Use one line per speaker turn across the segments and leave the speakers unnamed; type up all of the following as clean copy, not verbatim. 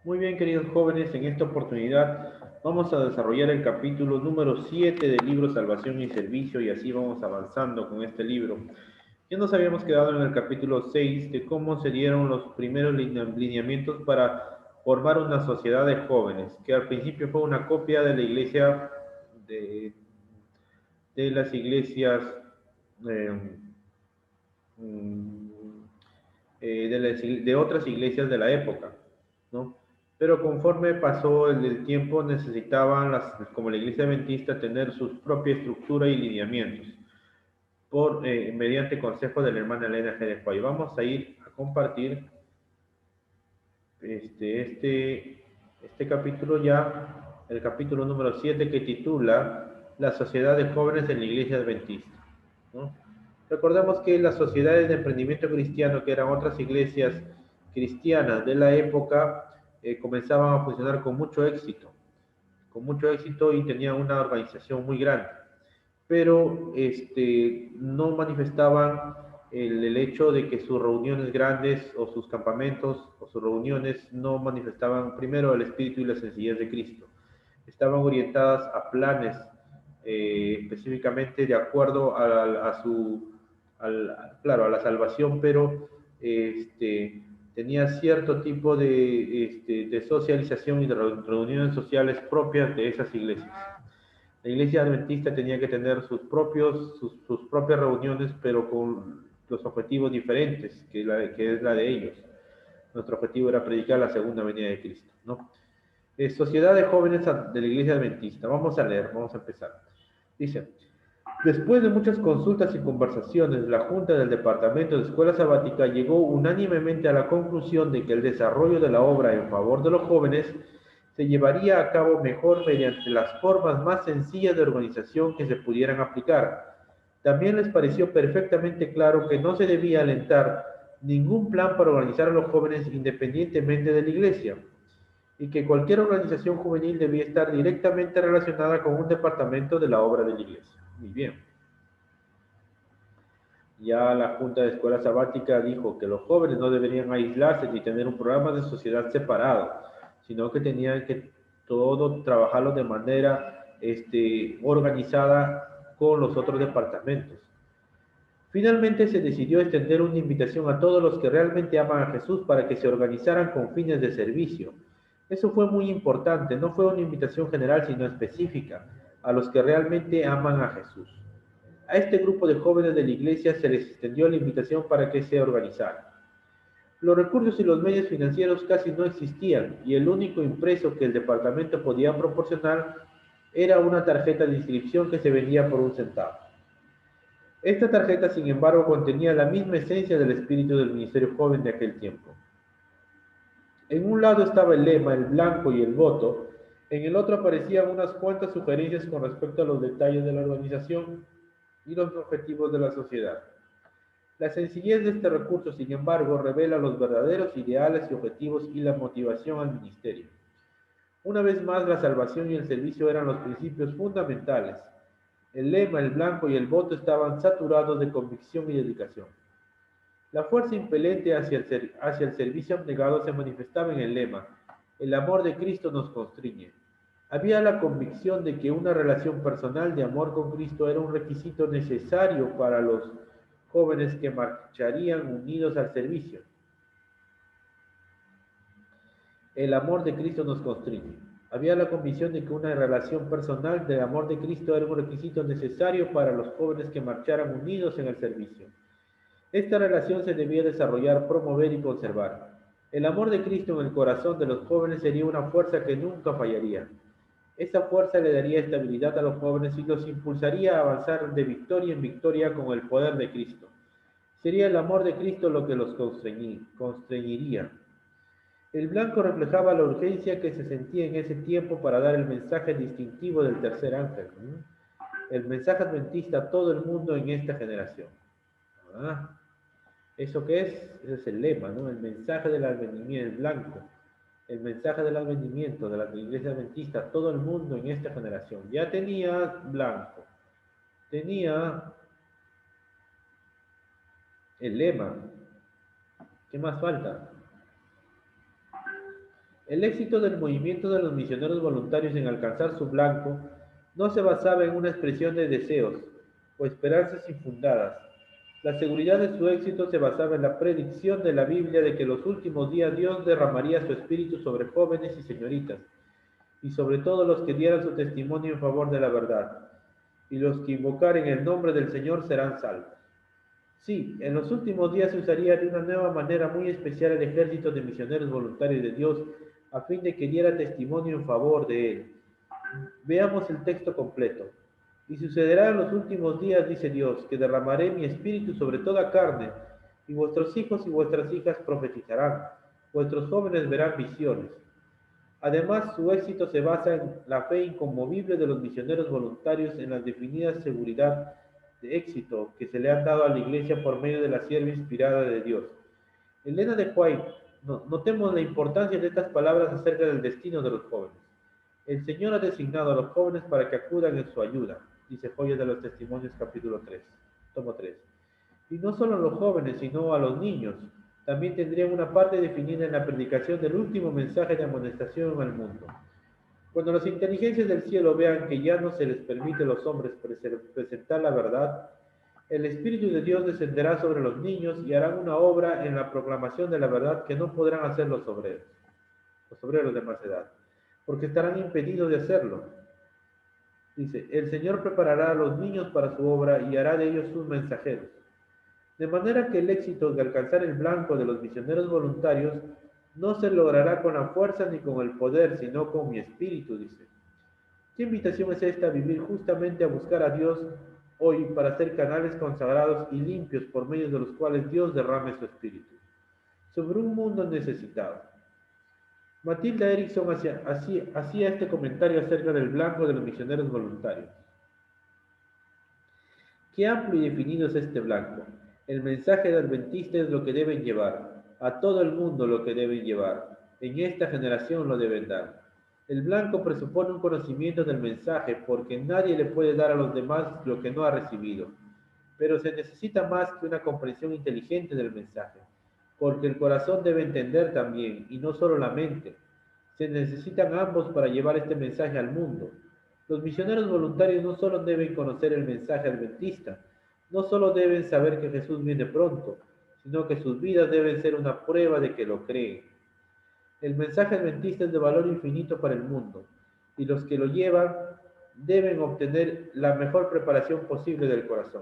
Muy bien, queridos jóvenes, en esta oportunidad vamos a desarrollar el capítulo número 7 del libro Salvación y Servicio y así vamos avanzando con este libro. Ya nos habíamos quedado en el capítulo 6 de cómo se dieron los primeros lineamientos para formar una sociedad de jóvenes, que al principio fue una copia de la iglesia, de, de las iglesias, eh, mm, de otras iglesias de la época, ¿no? Pero conforme pasó el tiempo, necesitaban, como la iglesia adventista, tener su propia estructura y lineamientos, mediante consejo de la hermana Elena G. de White. Vamos a ir a compartir este capítulo ya, el capítulo número 7 que titula La Sociedad de Jóvenes en la Iglesia Adventista, ¿no? Recordemos que las sociedades de emprendimiento cristiano, que eran otras iglesias cristianas de la época, comenzaban a funcionar con mucho éxito y tenían una organización muy grande, pero no manifestaban el hecho de que sus reuniones grandes o sus campamentos o sus reuniones no manifestaban primero el espíritu y la sencillez de Cristo. Estaban orientadas a planes específicamente de acuerdo claro, a la salvación, pero tenía cierto tipo de socialización y de reuniones sociales propias de esas iglesias. La iglesia adventista tenía que tener sus propias reuniones, pero con los objetivos diferentes que es la de ellos. Nuestro objetivo era predicar la segunda venida de Cristo, ¿no? Sociedad de Jóvenes de la Iglesia Adventista. Vamos a leer, vamos a empezar. Dice, después de muchas consultas y conversaciones, la Junta del Departamento de Escuela Sabática llegó unánimemente a la conclusión de que el desarrollo de la obra en favor de los jóvenes se llevaría a cabo mejor mediante las formas más sencillas de organización que se pudieran aplicar. También les pareció perfectamente claro que no se debía alentar ningún plan para organizar a los jóvenes independientemente de la Iglesia, y que cualquier organización juvenil debía estar directamente relacionada con un departamento de la obra de la Iglesia. Muy bien. Ya la Junta de Escuela Sabática dijo que los jóvenes no deberían aislarse ni tener un programa de sociedad separado, sino que tenían que todo trabajarlo de manera organizada con los otros departamentos. Finalmente se decidió extender una invitación a todos los que realmente aman a Jesús para que se organizaran con fines de servicio. Eso fue muy importante, no fue una invitación general sino específica a los que realmente aman a Jesús. A este grupo de jóvenes de la iglesia se les extendió la invitación para que se organizaran. Los recursos y los medios financieros casi no existían y el único impreso que el departamento podía proporcionar era una tarjeta de inscripción que se vendía por 1 centavo. Esta tarjeta, sin embargo, contenía la misma esencia del espíritu del ministerio joven de aquel tiempo. En un lado estaba el lema, el blanco y el voto, en el otro aparecían unas cuantas sugerencias con respecto a los detalles de la organización y los objetivos de la sociedad. La sencillez de este recurso, sin embargo, revela los verdaderos ideales y objetivos y la motivación al ministerio. Una vez más, la salvación y el servicio eran los principios fundamentales. El lema, el blanco y el voto estaban saturados de convicción y dedicación. La fuerza impelente hacia el servicio abnegado se manifestaba en el lema, el amor de Cristo nos constriñe. Había la convicción de que una relación personal de amor con Cristo era un requisito necesario para los jóvenes que marcharían unidos al servicio. El amor de Cristo nos constriñe. Había la convicción de que una relación personal de amor de Cristo era un requisito necesario para los jóvenes que marcharan unidos en el servicio. Esta relación se debía desarrollar, promover y conservar. El amor de Cristo en el corazón de los jóvenes sería una fuerza que nunca fallaría. Esa fuerza le daría estabilidad a los jóvenes y los impulsaría a avanzar de victoria en victoria con el poder de Cristo. Sería el amor de Cristo lo que los constreñiría. El blanco reflejaba la urgencia que se sentía en ese tiempo para dar el mensaje distintivo del tercer ángel. El mensaje adventista a todo el mundo en esta generación. ¿Ah? ¿Eso qué es? Ese es el lema, ¿no? El mensaje del advenimiento, el blanco. El mensaje del advenimiento de la iglesia adventista a todo el mundo en esta generación. Ya tenía blanco, tenía el lema. ¿Qué más falta? El éxito del movimiento de los misioneros voluntarios en alcanzar su blanco no se basaba en una expresión de deseos o esperanzas infundadas. La seguridad de su éxito se basaba en la predicción de la Biblia de que en los últimos días Dios derramaría su espíritu sobre jóvenes y señoritas, y sobre todo los que dieran su testimonio en favor de la verdad, y los que invocaren el nombre del Señor serán salvos. Sí, en los últimos días se usaría de una nueva manera muy especial el ejército de misioneros voluntarios de Dios a fin de que diera testimonio en favor de él. Veamos el texto completo. Y sucederá en los últimos días, dice Dios, que derramaré mi espíritu sobre toda carne, y vuestros hijos y vuestras hijas profetizarán, vuestros jóvenes verán visiones. Además, su éxito se basa en la fe inconmovible de los misioneros voluntarios en la definida seguridad de éxito que se le han dado a la Iglesia por medio de la sierva inspirada de Dios. Elena de White, notemos la importancia de estas palabras acerca del destino de los jóvenes. El Señor ha designado a los jóvenes para que acudan en su ayuda, dice Joyas de los Testimonios capítulo 3, tomo 3. Y no solo a los jóvenes, sino a los niños. También tendrían una parte definida en la predicación del último mensaje de amonestación al mundo. Cuando las inteligencias del cielo vean que ya no se les permite a los hombres presentar la verdad, el Espíritu de Dios descenderá sobre los niños y harán una obra en la proclamación de la verdad que no podrán hacer los obreros de más edad, porque estarán impedidos de hacerlo. Dice, el Señor preparará a los niños para su obra y hará de ellos sus mensajeros. De manera que el éxito de alcanzar el blanco de los misioneros voluntarios no se logrará con la fuerza ni con el poder, sino con mi espíritu, dice. ¿Qué invitación es esta a vivir justamente a buscar a Dios hoy para ser canales consagrados y limpios por medio de los cuales Dios derrame su espíritu sobre un mundo necesitado? Matilda Erickson hacía este comentario acerca del blanco de los misioneros voluntarios. Qué amplio y definido es este blanco. El mensaje de adventista es lo que deben llevar, a todo el mundo lo que deben llevar, en esta generación lo deben dar. El blanco presupone un conocimiento del mensaje porque nadie le puede dar a los demás lo que no ha recibido. Pero se necesita más que una comprensión inteligente del mensaje, porque el corazón debe entender también, y no solo la mente. Se necesitan ambos para llevar este mensaje al mundo. Los misioneros voluntarios no solo deben conocer el mensaje adventista, no solo deben saber que Jesús viene pronto, sino que sus vidas deben ser una prueba de que lo creen. El mensaje adventista es de valor infinito para el mundo, y los que lo llevan deben obtener la mejor preparación posible del corazón,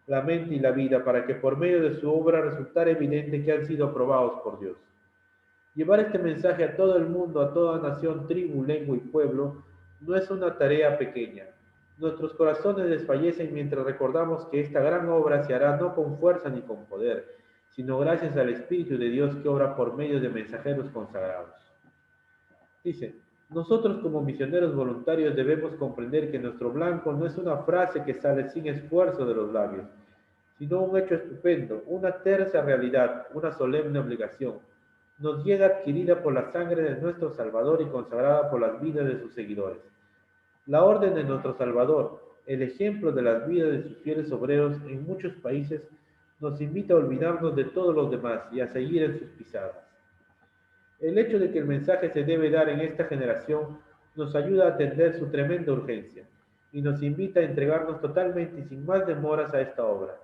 la mente y la vida para que por medio de su obra resultara evidente que han sido aprobados por Dios. Llevar este mensaje a todo el mundo, a toda nación, tribu, lengua y pueblo, no es una tarea pequeña. Nuestros corazones desfallecen mientras recordamos que esta gran obra se hará no con fuerza ni con poder, sino gracias al Espíritu de Dios que obra por medio de mensajeros consagrados. Dice, nosotros como misioneros voluntarios debemos comprender que nuestro blanco no es una frase que sale sin esfuerzo de los labios, sino un hecho estupendo, una tersa realidad, una solemne obligación. Nos llega adquirida por la sangre de nuestro Salvador y consagrada por las vidas de sus seguidores. La orden de nuestro Salvador, el ejemplo de las vidas de sus fieles obreros en muchos países, nos invita a olvidarnos de todos los demás y a seguir en sus pisadas. El hecho de que el mensaje se debe dar en esta generación nos ayuda a atender su tremenda urgencia y nos invita a entregarnos totalmente y sin más demoras a esta obra.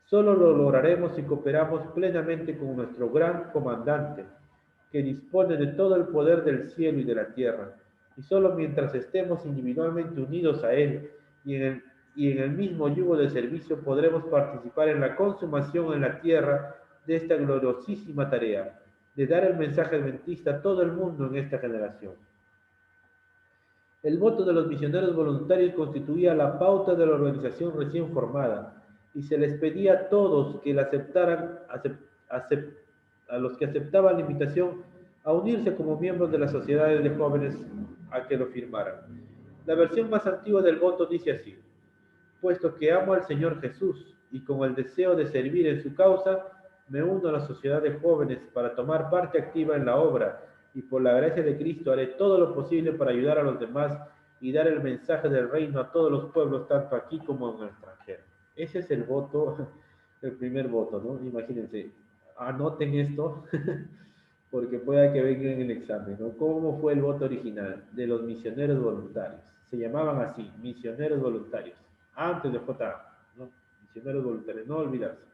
Solo lo lograremos si cooperamos plenamente con nuestro gran comandante, que dispone de todo el poder del cielo y de la tierra, y solo mientras estemos individualmente unidos a él y en el mismo yugo de servicio podremos participar en la consumación en la tierra de esta gloriosísima tarea, de dar el mensaje adventista a todo el mundo en esta generación. El voto de los misioneros voluntarios constituía la pauta de la organización recién formada y se les pedía a todos que la aceptaran, a los que aceptaban la invitación a unirse como miembros de las sociedades de jóvenes a que lo firmaran. La versión más antigua del voto dice así: puesto que amo al Señor Jesús y con el deseo de servir en su causa, me uno a la sociedad de jóvenes para tomar parte activa en la obra y por la gracia de Cristo haré todo lo posible para ayudar a los demás y dar el mensaje del reino a todos los pueblos, tanto aquí como en el extranjero. Ese es el voto, el primer voto, ¿no? Imagínense, anoten esto. porque pueda que venga en el examen, ¿no? ¿Cómo fue el voto original de los misioneros voluntarios? Se llamaban así, misioneros voluntarios, antes de JA, ¿no? Misioneros voluntarios, no olvidarse.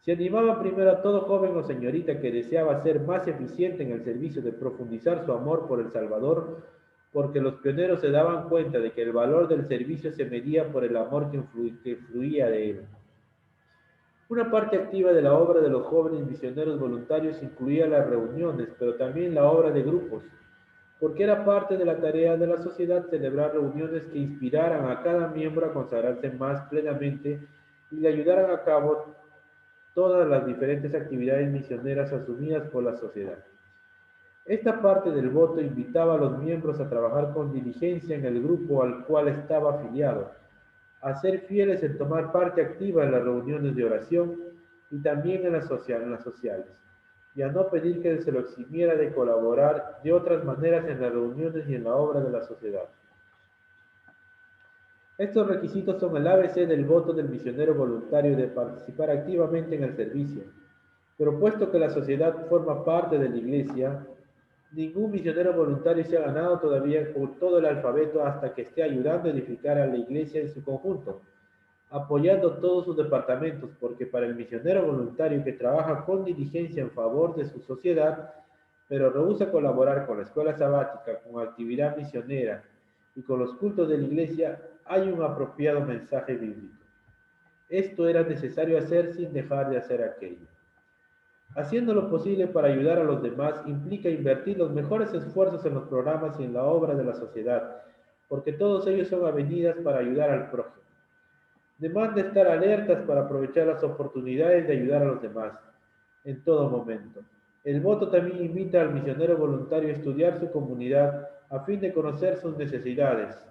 Se animaba primero a todo joven o señorita que deseaba ser más eficiente en el servicio de profundizar su amor por el Salvador, porque los pioneros se daban cuenta de que el valor del servicio se medía por el amor que fluía de él. Una parte activa de la obra de los jóvenes misioneros voluntarios incluía las reuniones, pero también la obra de grupos, porque era parte de la tarea de la sociedad celebrar reuniones que inspiraran a cada miembro a consagrarse más plenamente y le ayudaran a cabo todas las diferentes actividades misioneras asumidas por la sociedad. Esta parte del voto invitaba a los miembros a trabajar con diligencia en el grupo al cual estaba afiliado, a ser fieles en tomar parte activa en las reuniones de oración y también en las sociales, y a no pedir que se lo eximiera de colaborar de otras maneras en las reuniones y en la obra de la sociedad. Estos requisitos son el ABC del voto del misionero voluntario de participar activamente en el servicio. Pero puesto que la sociedad forma parte de la Iglesia, ningún misionero voluntario se ha ganado todavía con todo el alfabeto hasta que esté ayudando a edificar a la Iglesia en su conjunto, apoyando todos sus departamentos, porque para el misionero voluntario que trabaja con diligencia en favor de su sociedad, pero rehúsa colaborar con la escuela sabática, con actividad misionera y con los cultos de la Iglesia, hay un apropiado mensaje bíblico. Esto era necesario hacer sin dejar de hacer aquello. Haciendo lo posible para ayudar a los demás implica invertir los mejores esfuerzos en los programas y en la obra de la sociedad, porque todos ellos son avenidas para ayudar al prójimo. Demanda estar alertas para aprovechar las oportunidades de ayudar a los demás, en todo momento. El voto también invita al misionero voluntario a estudiar su comunidad a fin de conocer sus necesidades.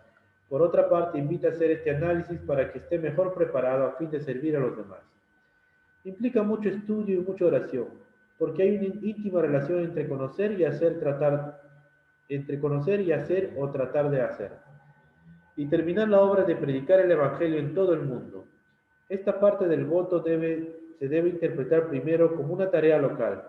Por otra parte, invita a hacer este análisis para que esté mejor preparado a fin de servir a los demás. Implica mucho estudio y mucha oración, porque hay una íntima relación entre conocer y hacer, entre conocer y hacer o tratar de hacer. Y terminar la obra de predicar el Evangelio en todo el mundo. Esta parte del voto se debe interpretar primero como una tarea local.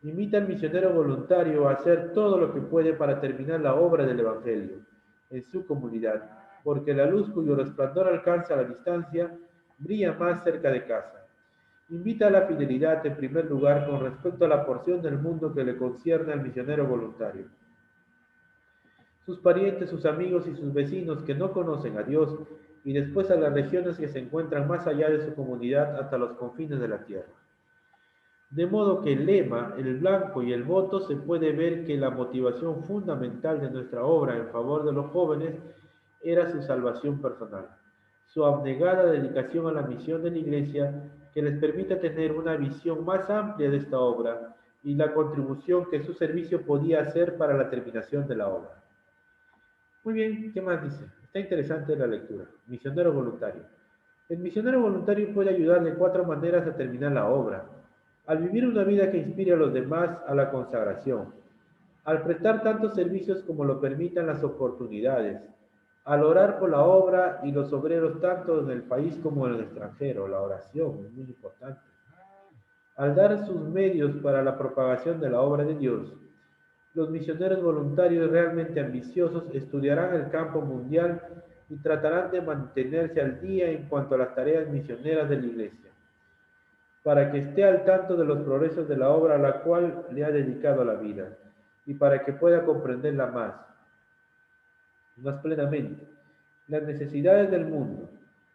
Invita al misionero voluntario a hacer todo lo que puede para terminar la obra del Evangelio en su comunidad, porque la luz cuyo resplandor alcanza a la distancia brilla más cerca de casa. Invita a la fidelidad en primer lugar con respecto a la porción del mundo que le concierne al misionero voluntario. Sus parientes, sus amigos y sus vecinos que no conocen a Dios, y después a las regiones que se encuentran más allá de su comunidad hasta los confines de la tierra. De modo que el lema, el blanco y el voto se puede ver que la motivación fundamental de nuestra obra en favor de los jóvenes era su salvación personal, su abnegada dedicación a la misión de la Iglesia que les permita tener una visión más amplia de esta obra y la contribución que su servicio podía hacer para la terminación de la obra. Muy bien, ¿qué más dice? Está interesante la lectura. Misionero voluntario. El misionero voluntario puede ayudar de 4 maneras a terminar la obra. Al vivir una vida que inspire a los demás a la consagración, al prestar tantos servicios como lo permitan las oportunidades, al orar por la obra y los obreros tanto en el país como en el extranjero, la oración es muy importante, al dar sus medios para la propagación de la obra de Dios. Los misioneros voluntarios realmente ambiciosos estudiarán el campo mundial y tratarán de mantenerse al día en cuanto a las tareas misioneras de la Iglesia, para que esté al tanto de los progresos de la obra a la cual le ha dedicado la vida, y para que pueda comprenderla más plenamente, las necesidades del mundo.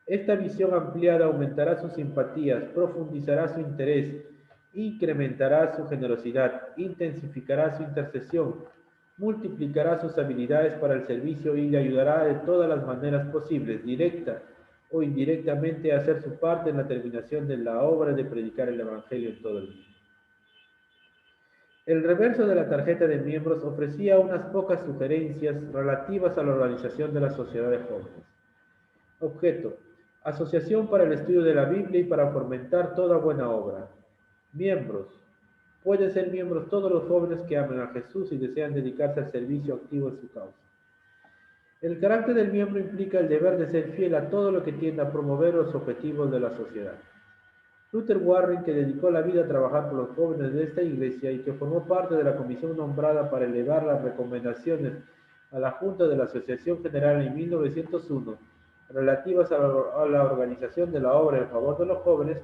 Esta visión ampliada aumentará sus simpatías, profundizará su interés, incrementará su generosidad, intensificará su intercesión, multiplicará sus habilidades para el servicio y le ayudará de todas las maneras posibles, directa o indirectamente, a hacer su parte en la terminación de la obra de predicar el Evangelio en todo el mundo. El reverso de la tarjeta de miembros ofrecía unas pocas sugerencias relativas a la organización de la sociedad de jóvenes. Objeto: Asociación para el estudio de la Biblia y para fomentar toda buena obra. Miembros: pueden ser miembros todos los jóvenes que amen a Jesús y desean dedicarse al servicio activo en su causa. El carácter del miembro implica el deber de ser fiel a todo lo que tienda a promover los objetivos de la sociedad. Luther Warren, que dedicó la vida a trabajar por los jóvenes de esta iglesia y que formó parte de la comisión nombrada para elevar las recomendaciones a la Junta de la Asociación General en 1901, relativas a la organización de la obra en favor de los jóvenes,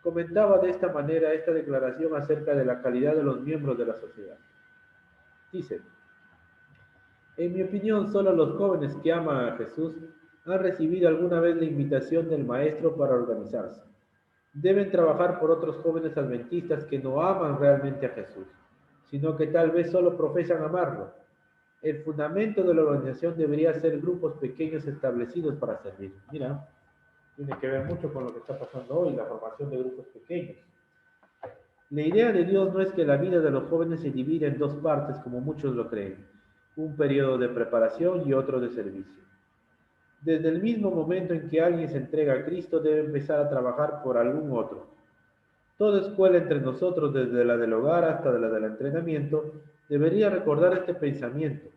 comentaba de esta manera esta declaración acerca de la calidad de los miembros de la sociedad. Dice: en mi opinión, solo los jóvenes que aman a Jesús han recibido alguna vez la invitación del Maestro para organizarse. Deben trabajar por otros jóvenes adventistas que no aman realmente a Jesús, sino que tal vez solo profesan amarlo. El fundamento de la organización debería ser grupos pequeños establecidos para servir. Mira, tiene que ver mucho con lo que está pasando hoy, la formación de grupos pequeños. La idea de Dios no es que la vida de los jóvenes se divida en dos partes como muchos lo creen, un periodo de preparación y otro de servicio. Desde el mismo momento en que alguien se entrega a Cristo, debe empezar a trabajar por algún otro. Toda escuela entre nosotros, desde la del hogar hasta la del entrenamiento, debería recordar este pensamiento,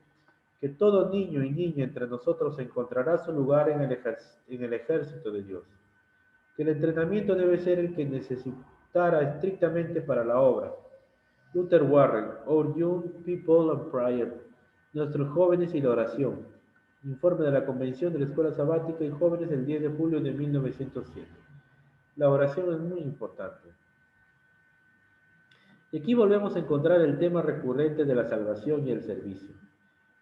que todo niño y niña entre nosotros encontrará su lugar en el ejército de Dios, que el entrenamiento debe ser el que necesitara estrictamente para la obra. Luther Warren, Our Young People and Prayer, Nuestros jóvenes y la oración. Informe de la Convención de la Escuela Sabática y Jóvenes el 10 de julio de 1907. La oración es muy importante. Y aquí volvemos a encontrar el tema recurrente de la salvación y el servicio.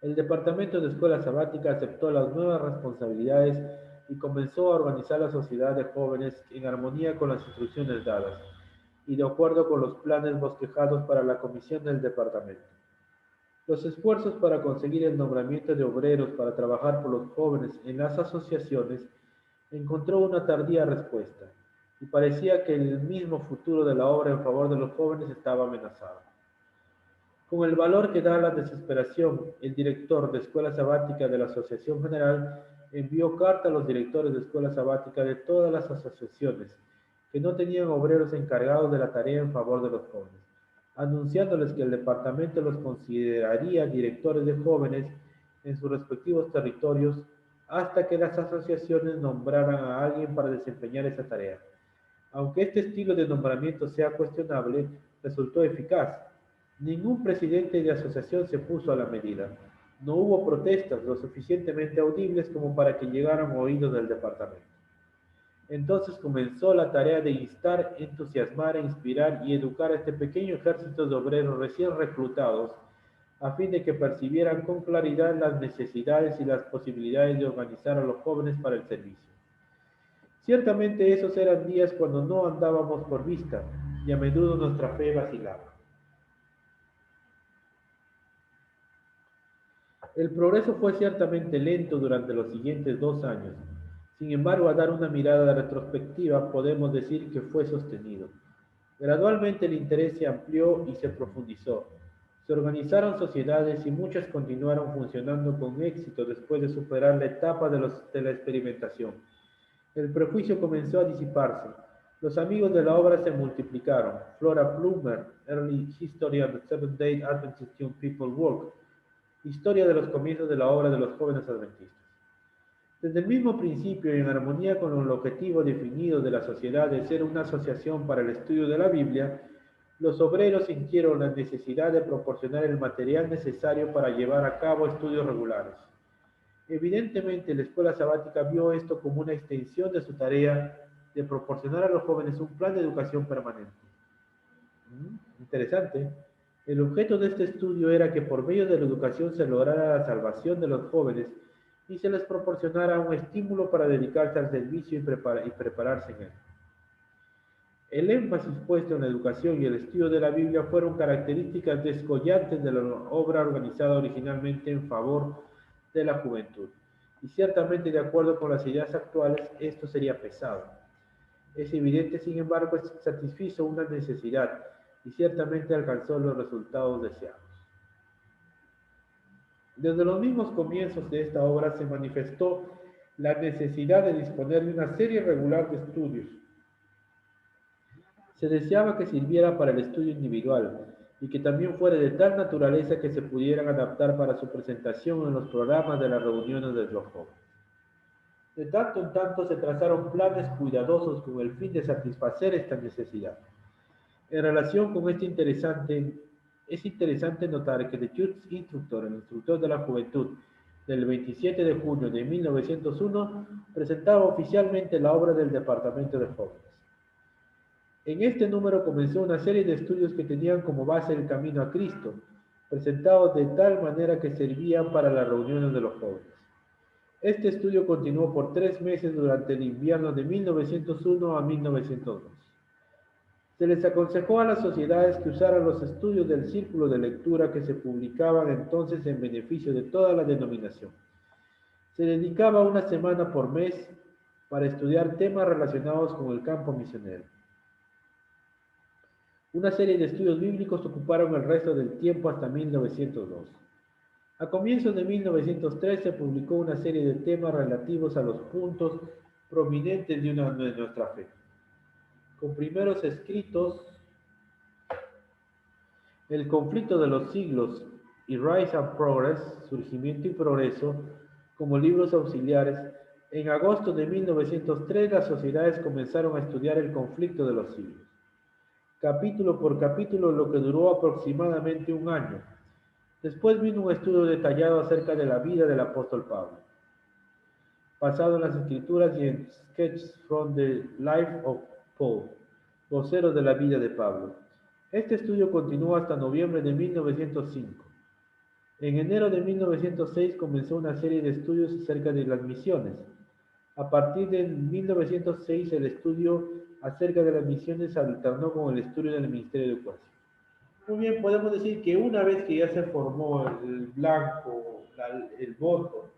El Departamento de Escuela Sabática aceptó las nuevas responsabilidades y comenzó a organizar la sociedad de jóvenes en armonía con las instrucciones dadas y de acuerdo con los planes bosquejados para la comisión del departamento. Los esfuerzos para conseguir el nombramiento de obreros para trabajar por los jóvenes en las asociaciones encontró una tardía respuesta, y parecía que el mismo futuro de la obra en favor de los jóvenes estaba amenazado. Con el valor que da la desesperación, el director de Escuela Sabática de la Asociación General envió carta a los directores de Escuela Sabática de todas las asociaciones que no tenían obreros encargados de la tarea en favor de los jóvenes, anunciándoles que el departamento los consideraría directores de jóvenes en sus respectivos territorios hasta que las asociaciones nombraran a alguien para desempeñar esa tarea. Aunque este estilo de nombramiento sea cuestionable, resultó eficaz. Ningún presidente de asociación se puso a la medida. No hubo protestas lo suficientemente audibles como para que llegaran a oídos del departamento. Entonces comenzó la tarea de instar, entusiasmar, inspirar y educar a este pequeño ejército de obreros recién reclutados, a fin de que percibieran con claridad las necesidades y las posibilidades de organizar a los jóvenes para el servicio. Ciertamente esos eran días cuando no andábamos por vista, y a menudo nuestra fe vacilaba. El progreso fue ciertamente lento durante los siguientes 2 años. Sin embargo, a dar una mirada retrospectiva, podemos decir que fue sostenido. Gradualmente el interés se amplió y se profundizó. Se organizaron sociedades y muchas continuaron funcionando con éxito después de superar la etapa de la experimentación. El prejuicio comenzó a disiparse. Los amigos de la obra se multiplicaron. Flora Plummer, Early History of the Seventh-day Adventist Young People Work, Historia de los comienzos de la obra de los jóvenes adventistas. Desde el mismo principio y en armonía con el objetivo definido de la sociedad de ser una asociación para el estudio de la Biblia, los obreros sintieron la necesidad de proporcionar el material necesario para llevar a cabo estudios regulares. Evidentemente, la escuela sabática vio esto como una extensión de su tarea de proporcionar a los jóvenes un plan de educación permanente. Interesante. El objeto de este estudio era que por medio de la educación se lograra la salvación de los jóvenes y se les proporcionara un estímulo para dedicarse al servicio y prepararse en él. El énfasis puesto en la educación y el estudio de la Biblia fueron características descollantes de la obra organizada originalmente en favor de la juventud. Y ciertamente, de acuerdo con las ideas actuales, esto sería pesado. Es evidente, sin embargo, que satisfizo una necesidad y ciertamente alcanzó los resultados deseados. Desde los mismos comienzos de esta obra se manifestó la necesidad de disponer de una serie regular de estudios. Se deseaba que sirviera para el estudio individual y que también fuera de tal naturaleza que se pudieran adaptar para su presentación en los programas de las reuniones de los jóvenes. De tanto en tanto se trazaron planes cuidadosos con el fin de satisfacer esta necesidad. En relación con es interesante notar que The Youth Instructor, el instructor de la juventud, del 27 de junio de 1901, presentaba oficialmente la obra del Departamento de Jóvenes. En este número comenzó una serie de estudios que tenían como base el camino a Cristo, presentados de tal manera que servían para las reuniones de los jóvenes. Este estudio continuó por 3 meses durante el invierno de 1901 a 1902. Se les aconsejó a las sociedades que usaran los estudios del círculo de lectura que se publicaban entonces en beneficio de toda la denominación. Se dedicaba una semana por mes para estudiar temas relacionados con el campo misionero. Una serie de estudios bíblicos ocuparon el resto del tiempo hasta 1902. A comienzos de 1903 se publicó una serie de temas relativos a los puntos prominentes de nuestra fe, con primeros escritos El conflicto de los siglos y Rise and Progress, Surgimiento y Progreso, como libros auxiliares. En agosto de 1903 las sociedades comenzaron a estudiar el conflicto de los siglos, capítulo por capítulo, lo que duró aproximadamente un año. Después vino un estudio detallado acerca de la vida del apóstol Pablo, basado en las escrituras y en Sketches from the Life of Paul, voceros de la vida de Pablo. Este estudio continuó hasta noviembre de 1905. En enero de 1906 comenzó una serie de estudios acerca de las misiones. A partir de 1906 el estudio acerca de las misiones se alternó con el estudio del Ministerio de Educación. Muy bien, podemos decir que una vez que ya se formó el blanco, el voto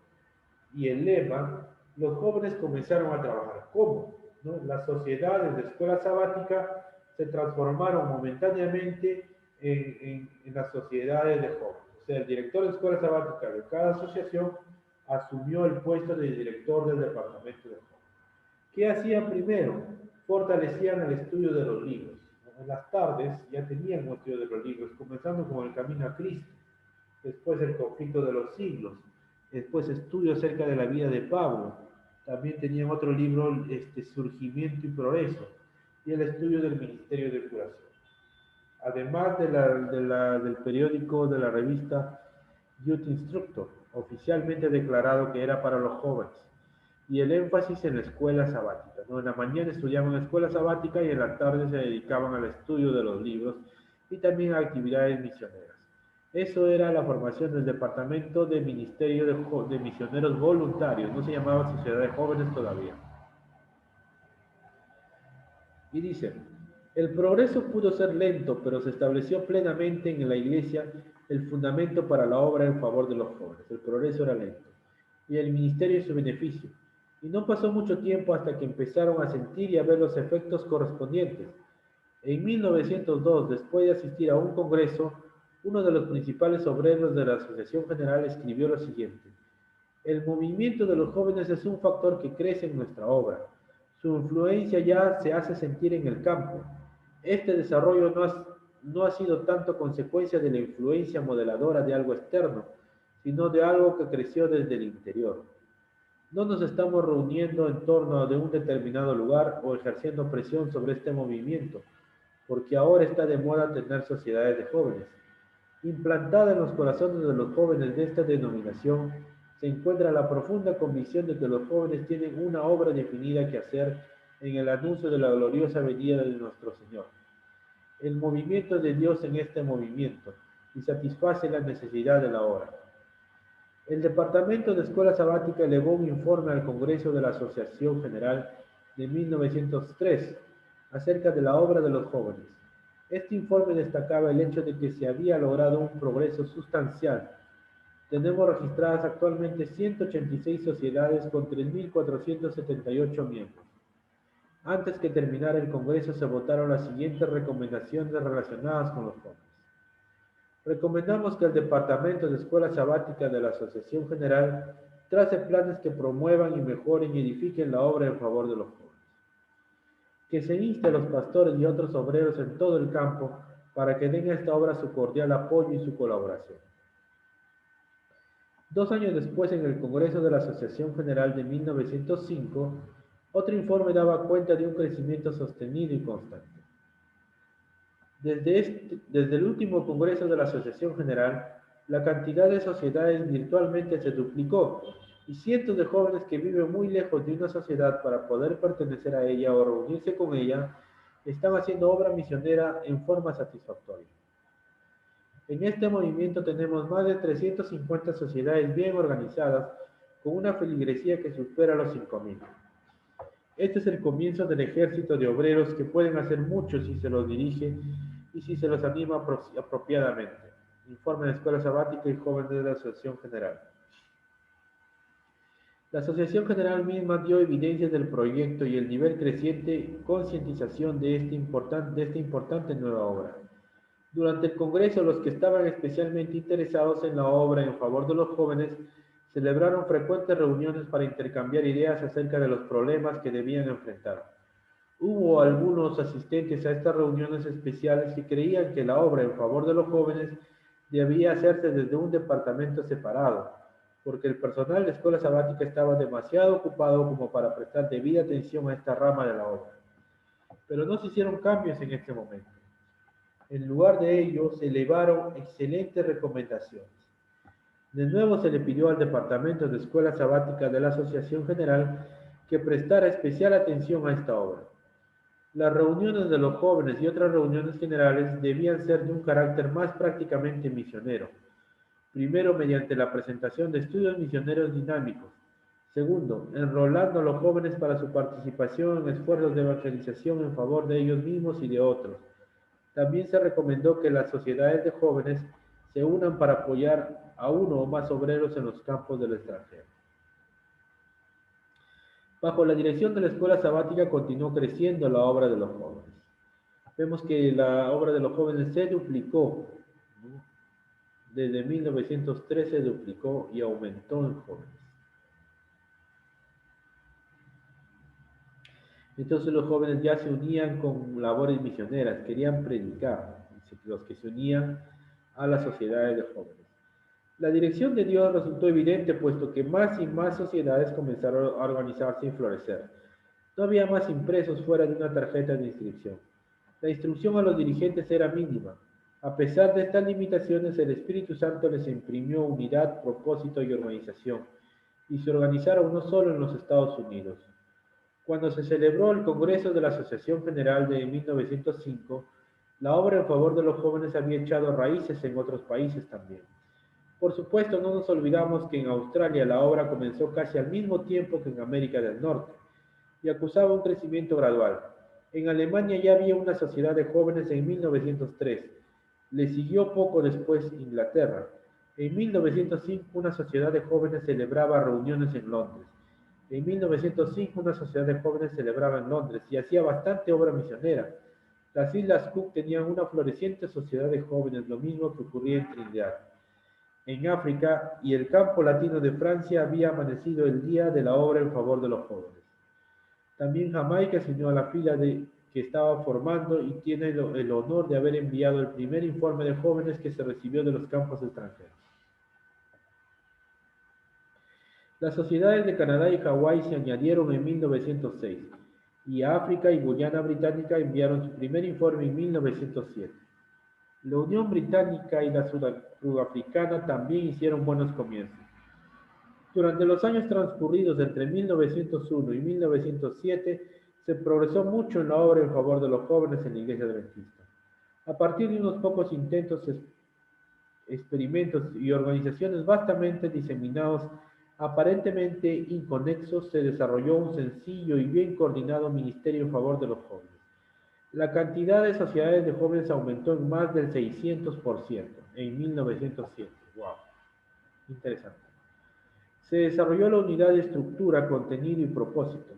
y el lema, los jóvenes comenzaron a trabajar. ¿Cómo? ¿No? Las sociedades de escuela sabática se transformaron momentáneamente en las sociedades de jóvenes. O sea, el director de escuela sabática de cada asociación asumió el puesto de director del departamento de jóvenes. ¿Qué hacían primero? Fortalecían el estudio de los libros. En las tardes ya tenían un estudio de los libros, comenzando con el camino a Cristo, después el conflicto de los siglos, después estudio acerca de la vida de Pablo, también tenían otro libro, Surgimiento y Progreso, y el estudio del Ministerio de Curación. Además del periódico de la revista Youth Instructor, oficialmente declarado que era para los jóvenes, y el énfasis en la escuela sabática, ¿no? En la mañana estudiaban en la escuela sabática y en la tarde se dedicaban al estudio de los libros y también a actividades misioneras. Eso era la formación del Departamento de Ministerio de Misioneros Voluntarios, no se llamaba Sociedad de Jóvenes todavía. Y dice, el progreso pudo ser lento, pero se estableció plenamente en la Iglesia el fundamento para la obra en favor de los jóvenes. El progreso era lento, y el ministerio su beneficio. Y no pasó mucho tiempo hasta que empezaron a sentir y a ver los efectos correspondientes. En 1902, después de asistir a un congreso, uno de los principales obreros de la Asociación General escribió lo siguiente: el movimiento de los jóvenes es un factor que crece en nuestra obra. Su influencia ya se hace sentir en el campo. Este desarrollo no ha sido tanto consecuencia de la influencia modeladora de algo externo, sino de algo que creció desde el interior. No nos estamos reuniendo en torno de un determinado lugar o ejerciendo presión sobre este movimiento, porque ahora está de moda tener sociedades de jóvenes. Implantada en los corazones de los jóvenes de esta denominación, se encuentra la profunda convicción de que los jóvenes tienen una obra definida que hacer en el anuncio de la gloriosa venida de nuestro Señor. El movimiento de Dios en este movimiento y satisface la necesidad de la hora. El Departamento de Escuela Sabática elevó un informe al Congreso de la Asociación General de 1903 acerca de la obra de los jóvenes. Este informe destacaba el hecho de que se había logrado un progreso sustancial. Tenemos registradas actualmente 186 sociedades con 3.478 miembros. Antes que terminara el Congreso se votaron las siguientes recomendaciones relacionadas con los jóvenes. Recomendamos que el Departamento de Escuela Sabática de la Asociación General trace planes que promuevan y mejoren y edifiquen la obra en favor de los jóvenes. Que se inste a los pastores y otros obreros en todo el campo para que den a esta obra su cordial apoyo y su colaboración. 2 años después, en el Congreso de la Asociación General de 1905, otro informe daba cuenta de un crecimiento sostenido y constante. Desde el último Congreso de la Asociación General, la cantidad de sociedades virtualmente se duplicó y cientos de jóvenes que viven muy lejos de una sociedad para poder pertenecer a ella o reunirse con ella están haciendo obra misionera en forma satisfactoria. En este movimiento tenemos más de 350 sociedades bien organizadas con una feligresía que supera los 5.000. Este es el comienzo del ejército de obreros que pueden hacer mucho si se los dirige y si se los anima apropiadamente. Informe de la Escuela Sabática y Jóvenes de la Asociación General. La Asociación General misma dio evidencias del proyecto y el nivel creciente concientización de esta importante nueva obra. Durante el Congreso, los que estaban especialmente interesados en la obra en favor de los jóvenes celebraron frecuentes reuniones para intercambiar ideas acerca de los problemas que debían enfrentar. Hubo algunos asistentes a estas reuniones especiales que creían que la obra en favor de los jóvenes debía hacerse desde un departamento separado, porque el personal de escuela sabática estaba demasiado ocupado como para prestar debida atención a esta rama de la obra. Pero no se hicieron cambios en este momento. En lugar de ello, se elevaron excelentes recomendaciones. De nuevo se le pidió al Departamento de Escuela Sabática de la Asociación General que prestara especial atención a esta obra. Las reuniones de los jóvenes y otras reuniones generales debían ser de un carácter más prácticamente misionero. Primero, mediante la presentación de estudios misioneros dinámicos. Segundo, enrolando a los jóvenes para su participación en esfuerzos de evangelización en favor de ellos mismos y de otros. También se recomendó que las sociedades de jóvenes se unan para apoyar a uno o más obreros en los campos del extranjero. Bajo la dirección de la escuela sabática continuó creciendo la obra de los jóvenes. Vemos que la obra de los jóvenes se duplicó, ¿no? Desde 1913 se duplicó y aumentó en jóvenes. Entonces los jóvenes ya se unían con labores misioneras, querían predicar, los que se unían a las sociedades de jóvenes. La dirección de Dios resultó evidente, puesto que más y más sociedades comenzaron a organizarse y florecer. No había más impresos fuera de una tarjeta de inscripción. La instrucción a los dirigentes era mínima. A pesar de estas limitaciones, el Espíritu Santo les imprimió unidad, propósito y organización, y se organizaron no solo en los Estados Unidos. Cuando se celebró el Congreso de la Asociación General de 1905, la obra en favor de los jóvenes había echado raíces en otros países también. Por supuesto, no nos olvidamos que en Australia la obra comenzó casi al mismo tiempo que en América del Norte y acusaba un crecimiento gradual. En Alemania ya había una sociedad de jóvenes en 1903. Le siguió poco después Inglaterra. En 1905 una sociedad de jóvenes celebraba reuniones en Londres. En 1905 una sociedad de jóvenes celebraba en Londres y hacía bastante obra misionera. Las Islas Cook tenían una floreciente sociedad de jóvenes, lo mismo que ocurría en Trinidad. En África y el campo latino de Francia había amanecido el día de la obra en favor de los jóvenes. También Jamaica se unió a la fila que estaba formando y tiene el honor de haber enviado el primer informe de jóvenes que se recibió de los campos extranjeros. Las sociedades de Canadá y Hawái se añadieron en 1906 y África y Guyana Británica enviaron su primer informe en 1907. La Unión Británica y la Sudafricana también hicieron buenos comienzos. Durante los años transcurridos entre 1901 y 1907, se progresó mucho en la obra en favor de los jóvenes en la Iglesia Adventista. A partir de unos pocos intentos, experimentos y organizaciones vastamente diseminados, aparentemente inconexos, se desarrolló un sencillo y bien coordinado ministerio en favor de los jóvenes. La cantidad de sociedades de jóvenes aumentó en más del 600% en 1907. ¡Wow! Interesante. Se desarrolló la unidad de estructura, contenido y propósito.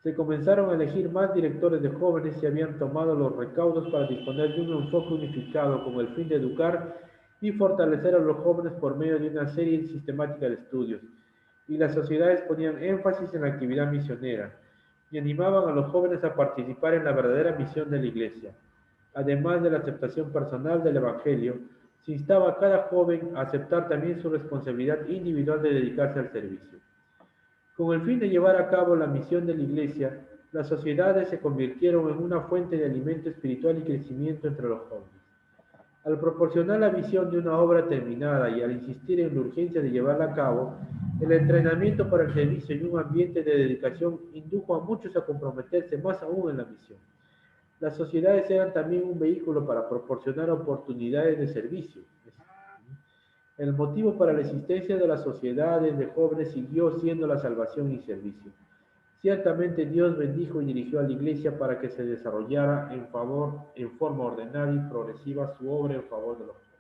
Se comenzaron a elegir más directores de jóvenes y habían tomado los recaudos para disponer de un enfoque unificado con el fin de educar y fortalecer a los jóvenes por medio de una serie sistemática de estudios. Y las sociedades ponían énfasis en la actividad misionera y animaban a los jóvenes a participar en la verdadera misión de la Iglesia. Además de la aceptación personal del Evangelio, Se instaba a cada joven a aceptar también su responsabilidad individual de dedicarse al servicio. Con el fin de llevar a cabo la misión de la Iglesia, las sociedades se convirtieron en una fuente de alimento espiritual y crecimiento entre los jóvenes. Al proporcionar la visión de una obra terminada y al insistir en la urgencia de llevarla a cabo, el entrenamiento para el servicio y un ambiente de dedicación indujo a muchos a comprometerse más aún en la misión. Las sociedades eran también un vehículo para proporcionar oportunidades de servicio. El motivo para la existencia de las sociedades de jóvenes siguió siendo la salvación y servicio. Ciertamente Dios bendijo y dirigió a la Iglesia para que se desarrollara en forma ordenada y progresiva su obra en favor de los jóvenes.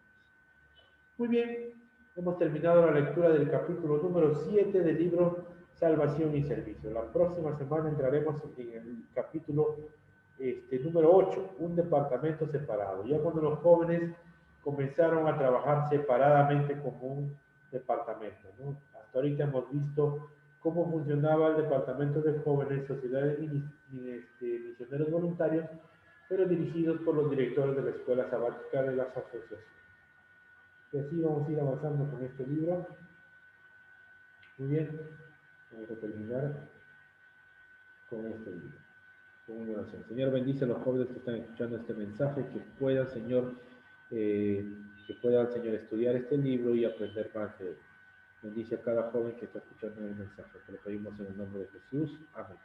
Muy bien, hemos terminado la lectura del capítulo número 7 del libro Salvación y Servicio. La próxima semana entraremos en el capítulo número 8, un departamento separado. Ya cuando los jóvenes comenzaron a trabajar separadamente como un departamento, ¿no? Hasta ahorita hemos visto cómo funcionaba el departamento de jóvenes, sociedades misioneros voluntarios, pero dirigidos por los directores de la escuela sabática de las asociaciones. Y así vamos a ir avanzando con este libro. Muy bien, vamos a terminar con este libro, con una oración. Señor, bendice a los jóvenes que están escuchando este mensaje, que puedan, Señor, estudiar este libro y aprender más de él. Bendice a cada joven que está escuchando el mensaje. Te lo pedimos en el nombre de Jesús. Amén.